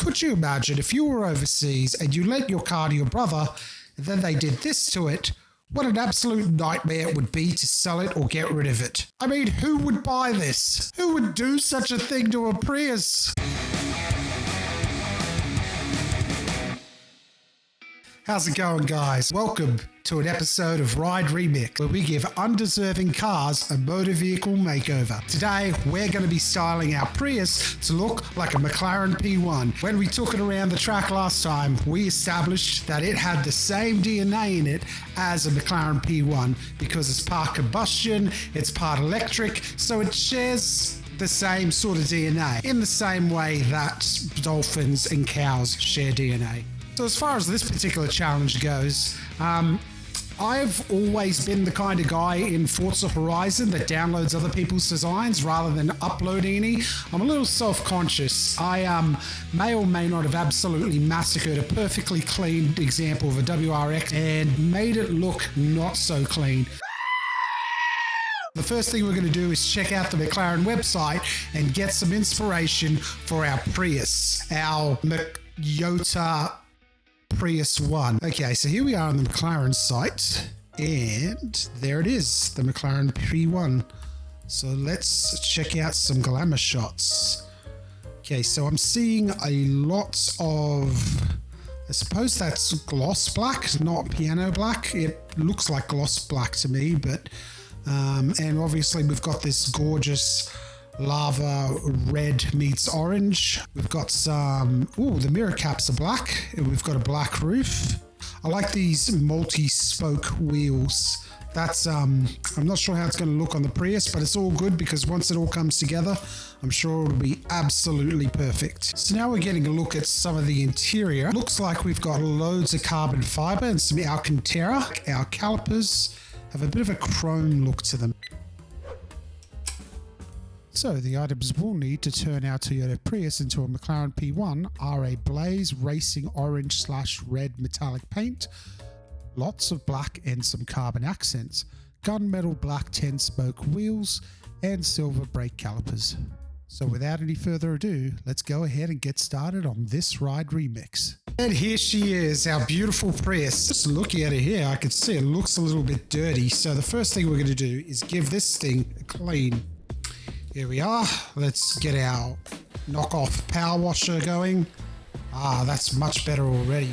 could you imagine if you were overseas and you lent your car to your brother and then they did this to it? What an absolute nightmare it would be to sell it or get rid of it. I mean, who would buy this? Who would do such a thing to a Prius? How's it going, guys? Welcome to an episode of Ride Remix, where we give undeserving cars a motor vehicle makeover. Today, we're going to be styling our Prius to look like a McLaren P1. When we took it around the track last time, we established that it had the same DNA in it as a McLaren P1 because it's part combustion, it's part electric, so it shares the same sort of DNA in the same way that dolphins and cows share DNA. So as far as this particular challenge goes, I've always been the kind of guy in Forza Horizon that downloads other people's designs rather than uploading any. I'm a little self-conscious. I may or may not have absolutely massacred a perfectly clean example of a WRX and made it look not so clean. The first thing we're going to do is check out the McLaren website and get some inspiration for our Prius, our Toyota Prius 1. Okay, so here we are on the McLaren site, and there it is, the McLaren P1. So let's check out some glamour shots. Okay, so I'm seeing a lot of, I suppose that's gloss black, not piano black. It looks like gloss black to me, but and obviously we've got this gorgeous lava red meets orange. We've got some, the mirror caps are black, and we've got a black roof. I like these multi-spoke wheels. That's, I'm not sure how it's going to look on the Prius, but it's all good because once it all comes together, I'm sure it'll be absolutely perfect. So now we're getting a look at some of the interior. Looks like we've got loads of carbon fiber and some Alcantara. Our calipers have a bit of a chrome look to them. So the items we'll need to turn our Toyota Prius into a McLaren P1 are a blaze racing orange/red metallic paint, lots of black and some carbon accents, gunmetal black 10-spoke wheels, and silver brake calipers. So without any further ado, let's go ahead and get started on this ride remix. And here she is, our beautiful Prius. Just looking at it here, I can see it looks a little bit dirty. So the first thing we're going to do is give this thing a clean. Here we are. Let's get our knockoff power washer going. That's much better already.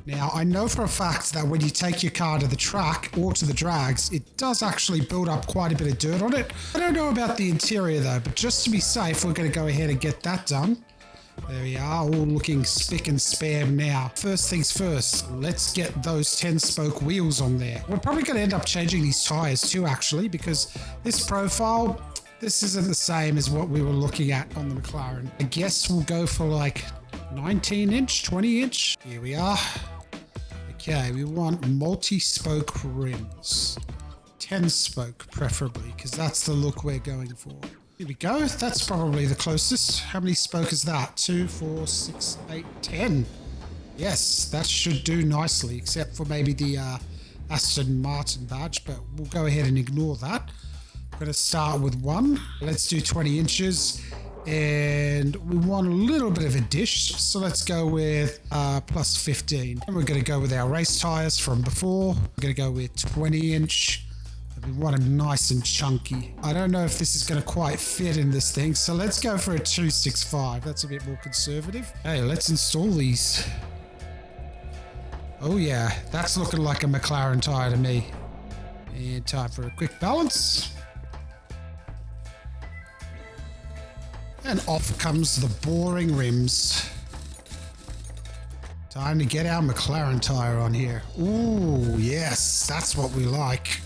Now, I know for a fact that when you take your car to the track or to the drags, it does actually build up quite a bit of dirt on it. I don't know about the interior though, but just to be safe, we're going to go ahead and get that done. There we are, all looking spick and span now. First things first, let's get those 10-spoke wheels on there. We're probably going to end up changing these tires too, actually, because this profile, this isn't the same as what we were looking at on the McLaren. I guess we'll go for like 19-inch, 20-inch. Here we are. Okay, we want multi-spoke rims. 10-spoke preferably, because that's the look we're going for. Here we go. That's probably the closest. How many spoke is that? 2, 4, 6, 8, 10. Yes, that should do nicely, except for maybe the Aston Martin badge, but we'll go ahead and ignore that. I'm going to start with one. Let's do 20 inches. And we want a little bit of a dish, so let's go with plus 15. And we're going to go with our race tires from before. We're going to go with 20-inch. We want it nice and chunky. I don't know if this is going to quite fit in this thing, so let's go for a 265. That's a bit more conservative. Hey, let's install these. Oh yeah, that's looking like a McLaren tire to me. And time for a quick balance. And off comes the boring rims. Time to get our McLaren tire on here. Ooh, yes, that's what we like.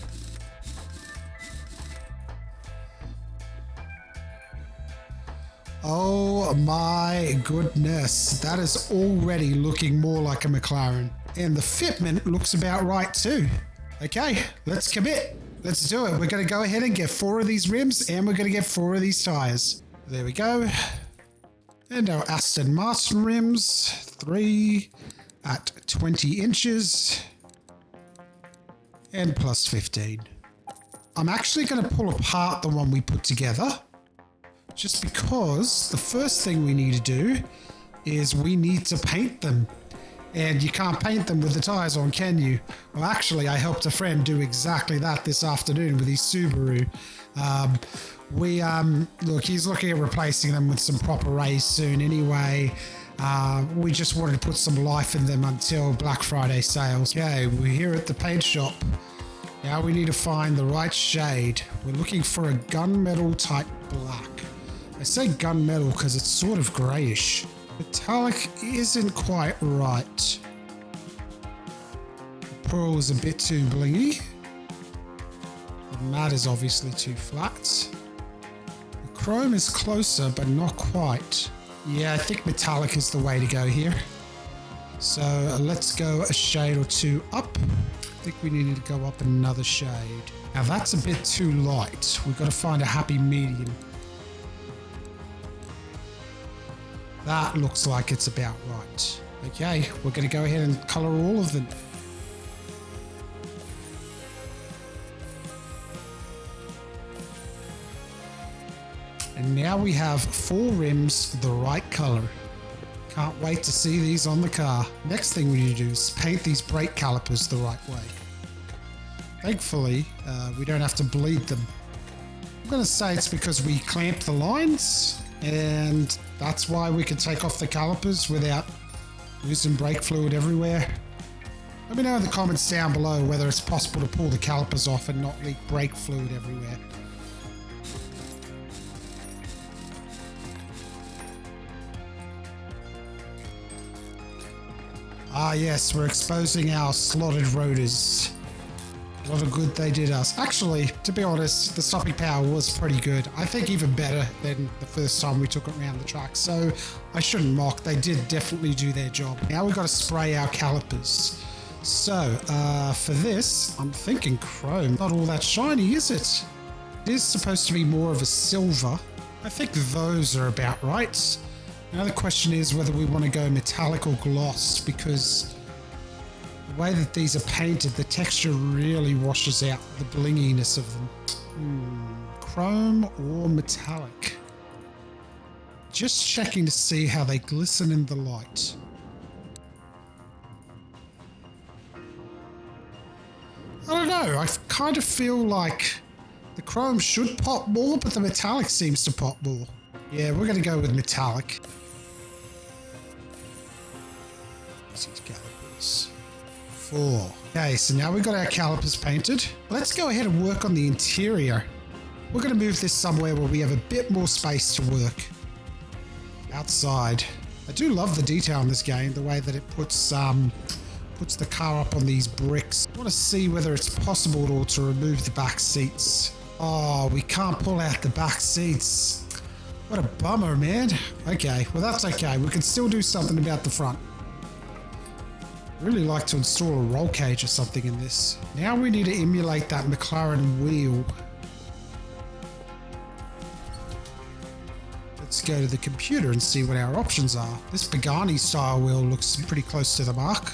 Oh my goodness, that is already looking more like a McLaren. And the fitment looks about right too. Okay, let's commit. Let's do it. We're going to go ahead and get 4 of these rims, and we're going to get 4 of these tires. There we go. And our Aston Martin rims, 3 at 20 inches and plus 15. I'm actually going to pull apart the one we put together, just because the first thing we need to do is we need to paint them. And you can't paint them with the tires on, can you? Well, actually, I helped a friend do exactly that this afternoon with his Subaru. Look, he's looking at replacing them with some proper rays soon anyway. We just wanted to put some life in them until Black Friday sales. Okay, we're here at the paint shop. Now we need to find the right shade. We're looking for a gunmetal type black. I say gunmetal because it's sort of grayish. Metallic isn't quite right. The pearl is a bit too blingy. The matte is obviously too flat. The chrome is closer, but not quite. Yeah, I think metallic is the way to go here. So let's go a shade or two up. I think we need to go up another shade. Now that's a bit too light. We've got to find a happy medium. That looks like it's about right. Okay, we're going to go ahead and color all of them. And now we have 4 rims the right color. Can't wait to see these on the car. Next thing we need to do is paint these brake calipers the right way. Thankfully, we don't have to bleed them. I'm going to say it's because we clamped the lines, and that's why we can take off the calipers without losing brake fluid everywhere. Let me know in the comments down below whether it's possible to pull the calipers off and not leak brake fluid everywhere. Ah yes, we're exposing our slotted rotors. What a good they did us. Actually, to be honest, the stopping power was pretty good. I think even better than the first time we took it around the track. So I shouldn't mock. They did definitely do their job. Now we've got to spray our calipers. So for this, I'm thinking chrome. Not all that shiny, is it? It is supposed to be more of a silver. I think those are about right. Now the question is whether we want to go metallic or gloss, because the way that these are painted, the texture really washes out the blinginess of them. Chrome or metallic? Just checking to see how they glisten in the light. I don't know, I kind of feel like the chrome should pop more, but the metallic seems to pop more. Yeah, we're going to go with metallic. Calipers. 4. Okay, so now we've got our calipers painted. Let's go ahead and work on the interior. We're going to move this somewhere where we have a bit more space to work. Outside. I do love the detail in this game, the way that it puts the car up on these bricks. I want to see whether it's possible at all to remove the back seats. Oh, we can't pull out the back seats. What a bummer, man. Okay, well that's okay. We can still do something about the front. Really like to install a roll cage or something in this. Now we need to emulate that McLaren wheel. Let's go to the computer and see what our options are. This Pagani style wheel looks pretty close to the mark.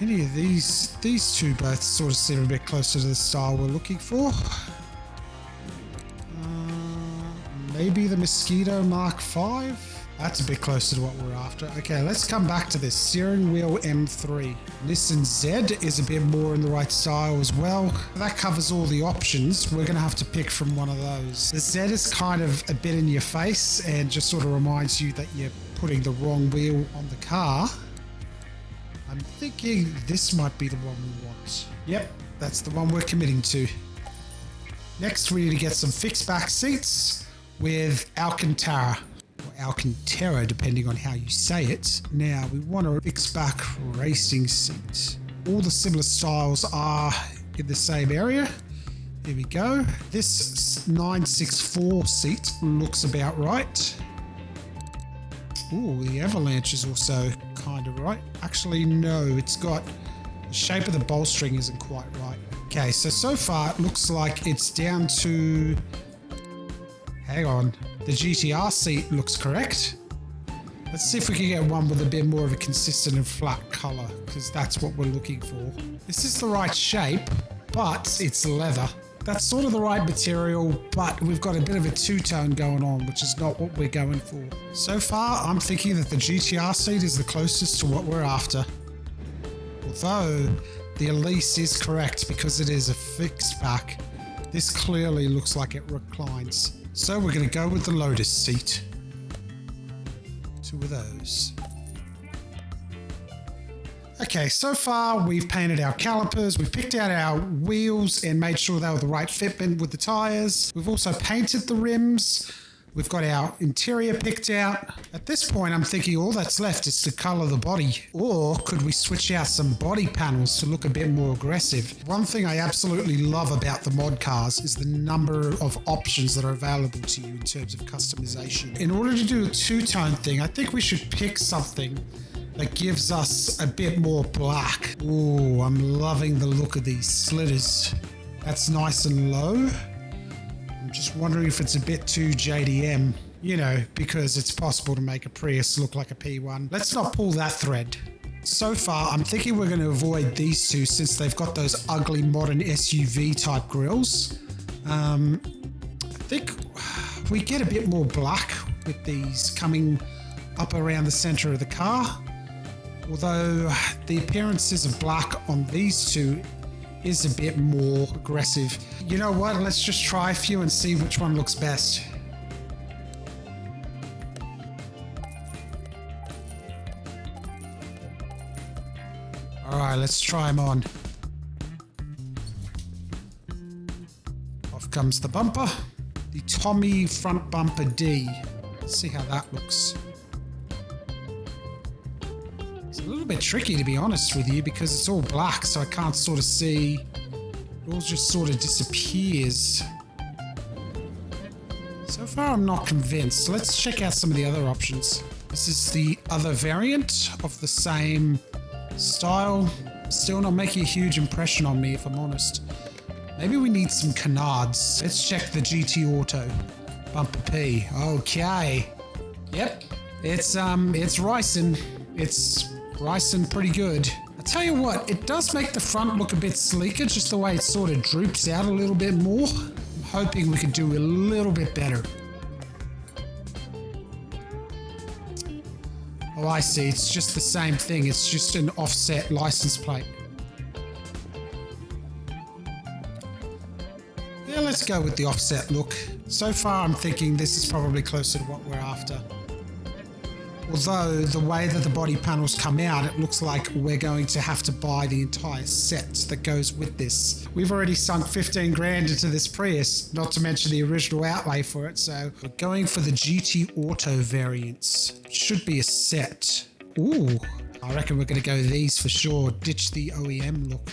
Any of these two both sort of seem a bit closer to the style we're looking for. Maybe the Mosquito Mark 5? That's a bit closer to what we're after. Okay, let's come back to this. Steering wheel M3. Nissan Z is a bit more in the right style as well. That covers all the options. We're going to have to pick from one of those. The Z is kind of a bit in your face and just sort of reminds you that you're putting the wrong wheel on the car. I'm thinking this might be the one we want. Yep, that's the one we're committing to. Next, we need to get some fixed back seats with Alcantara. Alcantara, depending on how you say it. Now, we want a fixed back racing seat. All the similar styles are in the same area. Here we go. This 964 seat looks about right. Ooh, the Avalanche is also kind of right. Actually, no, it's got the shape of the bolstering isn't quite right. Okay, so far it looks like it's down to... Hang on. The GTR seat looks correct. Let's see if we can get one with a bit more of a consistent and flat color, because that's what we're looking for. This is the right shape, but it's leather. That's sort of the right material, but we've got a bit of a two-tone going on, which is not what we're going for. So far, I'm thinking that the GTR seat is the closest to what we're after. Although, the Elise is correct because it is a fixed back. This clearly looks like it reclines. So we're going to go with the Lotus seat. Two of those. Okay, so far we've painted our calipers, we've picked out our wheels and made sure they were the right fitment with the tires. We've also painted the rims. We've got our interior picked out. At this point, I'm thinking all that's left is to color the body. Or could we switch out some body panels to look a bit more aggressive? One thing I absolutely love about the mod cars is the number of options that are available to you in terms of customization. In order to do a two-tone thing, I think we should pick something that gives us a bit more black. Ooh, I'm loving the look of these slitters. That's nice and low. I'm just wondering if it's a bit too JDM, you know, because it's possible to make a Prius look like a P1. Let's not pull that thread. So far, I'm thinking we're going to avoid these two since they've got those ugly modern SUV type grills. I think we get a bit more black with these coming up around the center of the car. Although the appearances of black on these two is a bit more aggressive. You know what? Let's just try a few and see which one looks best. All right, let's try them on. Off comes the bumper. The Tommy front bumper D. Let's see how that looks. It's a little bit tricky, to be honest with you, because it's all black, so I can't sort of see. It all just sort of disappears. So far, I'm not convinced. Let's check out some of the other options. This is the other variant of the same style. Still not making a huge impression on me, if I'm honest. Maybe we need some canards. Let's check the GT Auto. Bumper P. Okay. Yep. It's ricing. It's ricing pretty good. I tell you what, it does make the front look a bit sleeker, just the way it sort of droops out a little bit more. I'm hoping we can do a little bit better. Oh, I see. It's just the same thing. It's just an offset license plate. Yeah, let's go with the offset look. So far, I'm thinking this is probably closer to what we're after. Although, the way that the body panels come out, it looks like we're going to have to buy the entire set that goes with this. We've already sunk 15 grand into this Prius, not to mention the original outlay for it, so we're going for the GT Auto variants. Should be a set. Ooh, I reckon we're going to go these for sure. Ditch the OEM look.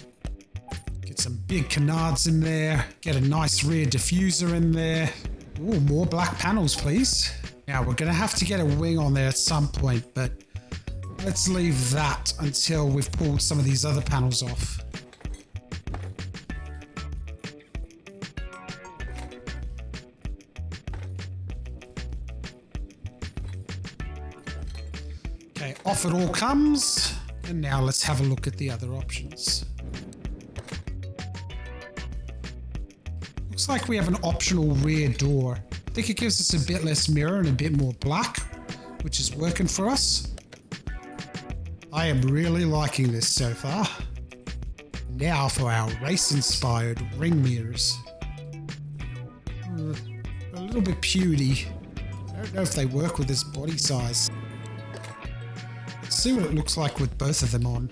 Get some big canards in there. Get a nice rear diffuser in there. Ooh, more black panels, please. Now, we're going to have to get a wing on there at some point, but let's leave that until we've pulled some of these other panels off. Okay, off it all comes. And now let's have a look at the other options. Looks like we have an optional rear door. I think it gives us a bit less mirror and a bit more black, which is working for us. I am really liking this so far. Now for our race-inspired ring mirrors. A little bit pewdy. I don't know if they work with this body size. Let's see what it looks like with both of them on.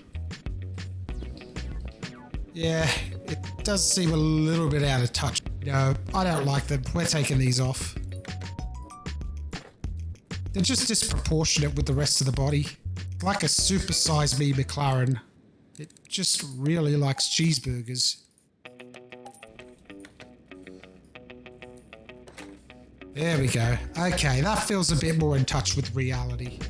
Yeah, it does seem a little bit out of touch. No, I don't like them. We're taking these off. They're just disproportionate with the rest of the body. Like a supersize me McLaren. It just really likes cheeseburgers. There we go. Okay, that feels a bit more in touch with reality.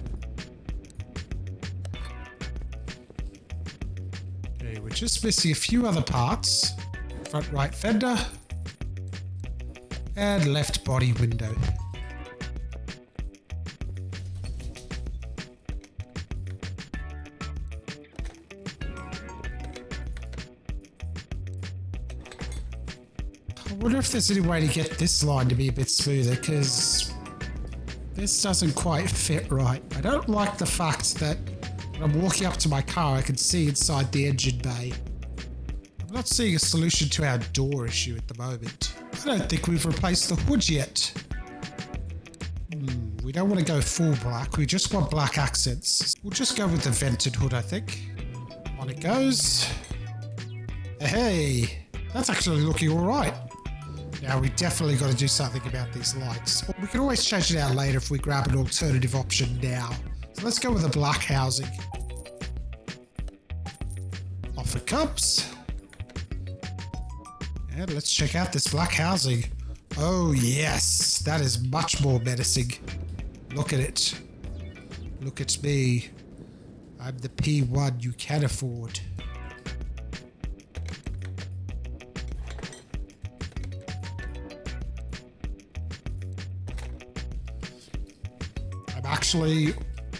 Okay, we're just missing a few other parts. Front right fender. And left body window. wonder if there's any way to get this line to be a bit smoother, because this doesn't quite fit right. I don't like the fact that when I'm walking up to my car, I can see inside the engine bay. I'm not seeing a solution to our door issue at the moment. I don't think we've replaced the hood yet. We don't want to go full black. We just want black accents. We'll just go with the vented hood, I think. On it goes. Hey, that's actually looking all right. Now we definitely got to do something about these lights. We can always change it out later if we grab an alternative option now. So let's go with the black housing. Off it comes. And let's check out this black housing. Oh yes, that is much more menacing. Look at it. Look at me. I'm the P1 you can afford. I'm actually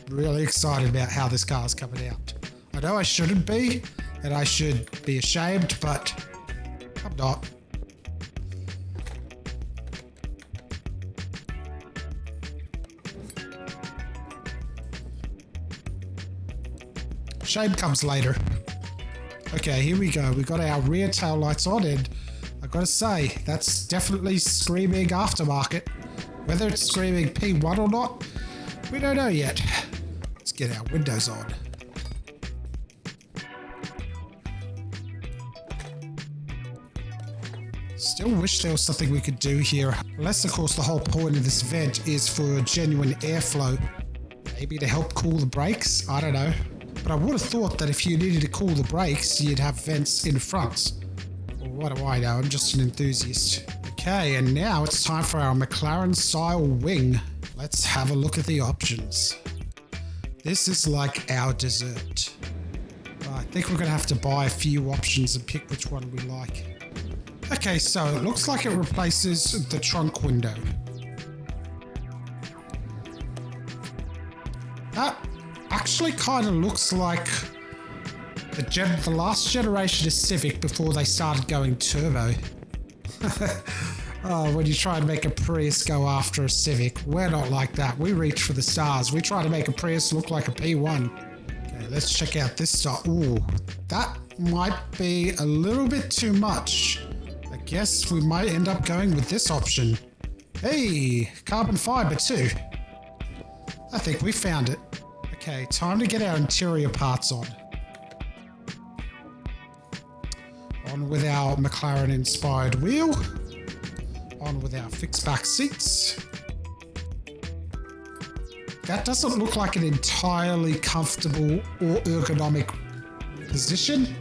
really excited about how this car's coming out. I know I shouldn't be, and I should be ashamed, but I'm not. Shame comes later. Okay, here we go. We got our rear tail lights on, and I gotta say, that's definitely screaming aftermarket. Whether it's screaming P1 or not, we don't know yet. Let's get our windows on. Still wish there was something we could do here. Unless, of course, the whole point of this vent is for genuine airflow. Maybe to help cool the brakes? I don't know. But I would have thought that if you needed to cool the brakes, you'd have vents in front. Well, what do I know? I'm just an enthusiast. Okay, and now it's time for our McLaren style wing. Let's have a look at the options. This is like our dessert. I think we're going to have to buy a few options and pick which one we like. Okay, so it looks like it replaces the trunk window. That actually kind of looks like the last generation of Civic before they started going turbo. Oh, when you try and make a Prius go after a Civic, we're not like that. We reach for the stars. We try to make a Prius look like a P1. Okay, let's check out this stuff. Ooh, that might be a little bit too much. I guess we might end up going with this option. Hey, carbon fiber too. I think we found it. Okay, time to get our interior parts on. On with our McLaren-inspired wheel. On with our fixed back seats. That doesn't look like an entirely comfortable or ergonomic position.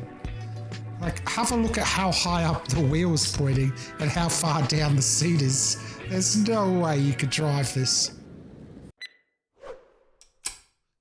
Like, have a look at how high up the wheel is pointing and how far down the seat is. There's no way you could drive this.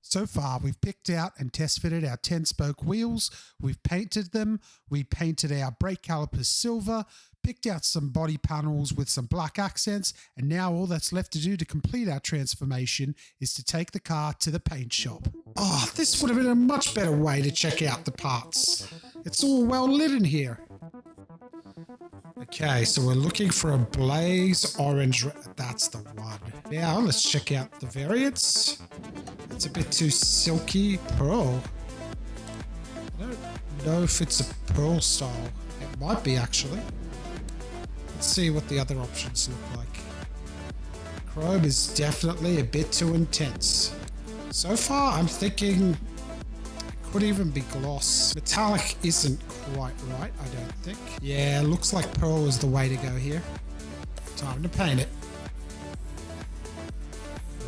So far, we've picked out and test fitted our 10-spoke wheels. We've painted them. We painted our brake calipers silver, picked out some body panels with some black accents, and now all that's left to do to complete our transformation is to take the car to the paint shop. Oh, this would have been a much better way to check out the parts. It's all well lit in here. Okay, so we're looking for a blaze orange. That's the one. Now let's check out the variants. It's a bit too silky. Pearl. I don't know if it's a pearl style. It might be actually. Let's see what the other options look like. Chrome is definitely a bit too intense. So far, I'm thinking it could even be gloss. Metallic isn't quite right, I don't think. Yeah, looks like pearl is the way to go here. Time to paint it.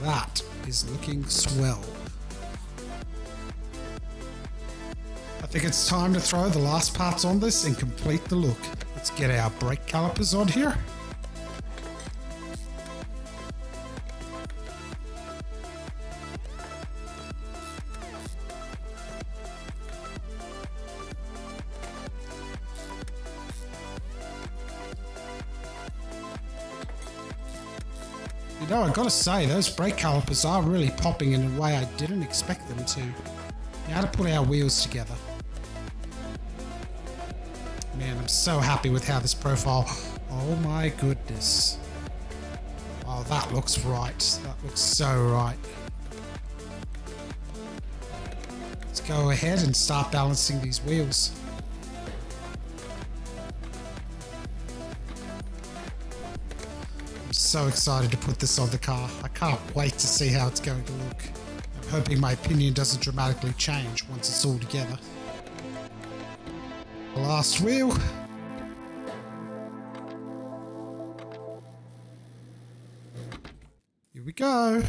That is looking swell. I think it's time to throw the last parts on this and complete the look. Let's get our brake calipers on here. You know, I gotta say, those brake calipers are really popping in a way I didn't expect them to. Now to put our wheels together. Man, I'm so happy with how this profile Oh my goodness. Oh, that looks right. That looks so right. Let's go ahead and start balancing these wheels. I'm so excited to put this on the car. I can't wait to see how it's going to look. I'm hoping my opinion doesn't dramatically change once it's all together. Last wheel. Here we go.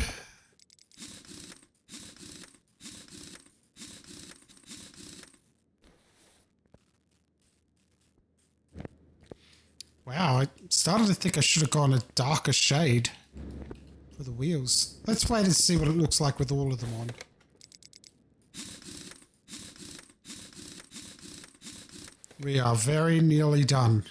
Wow, I started to think I should have gone a darker shade for the wheels. Let's wait and see what it looks like with all of them on. We are very nearly done.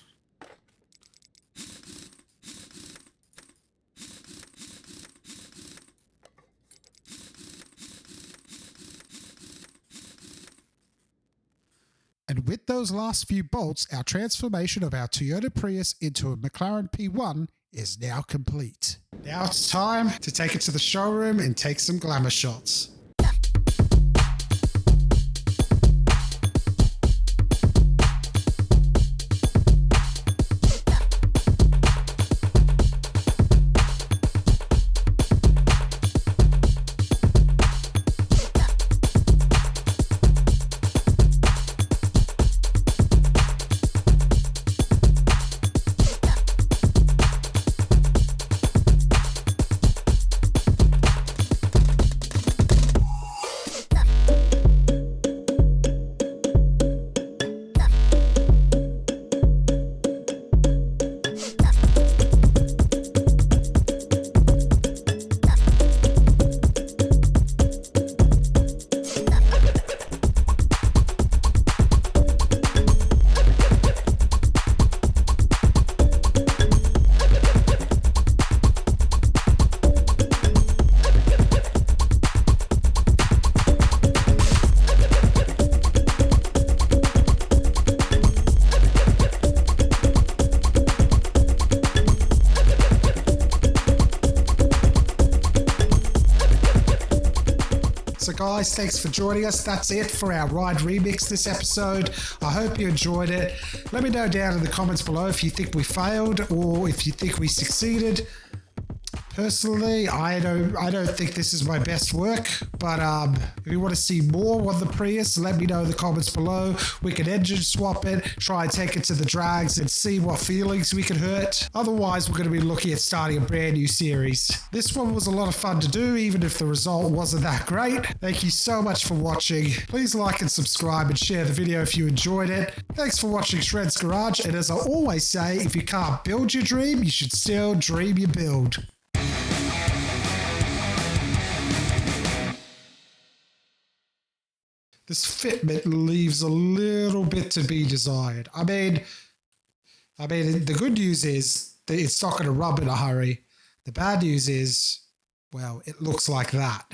And with those last few bolts, our transformation of our Toyota Prius into a McLaren P1 is now complete. Now it's time to take it to the showroom and take some glamour shots. So guys, thanks for joining us. That's it for our ride remix this episode. I hope you enjoyed it. Let me know down in the comments below if you think we failed or if you think we succeeded. Personally, I don't think this is my best work, but if you want to see more of the Prius, let me know in the comments below. We can engine swap it, try and take it to the drags and see what feelings we can hurt. Otherwise, we're going to be looking at starting a brand new series. This one was a lot of fun to do, even if the result wasn't that great. Thank you so much for watching. Please like and subscribe and share the video if you enjoyed it. Thanks for watching Shred's Garage, and as I always say, if you can't build your dream, you should still dream your build. This fitment leaves a little bit to be desired. I mean, the good news is that it's not going to rub in a hurry. The bad news is, well, it looks like that.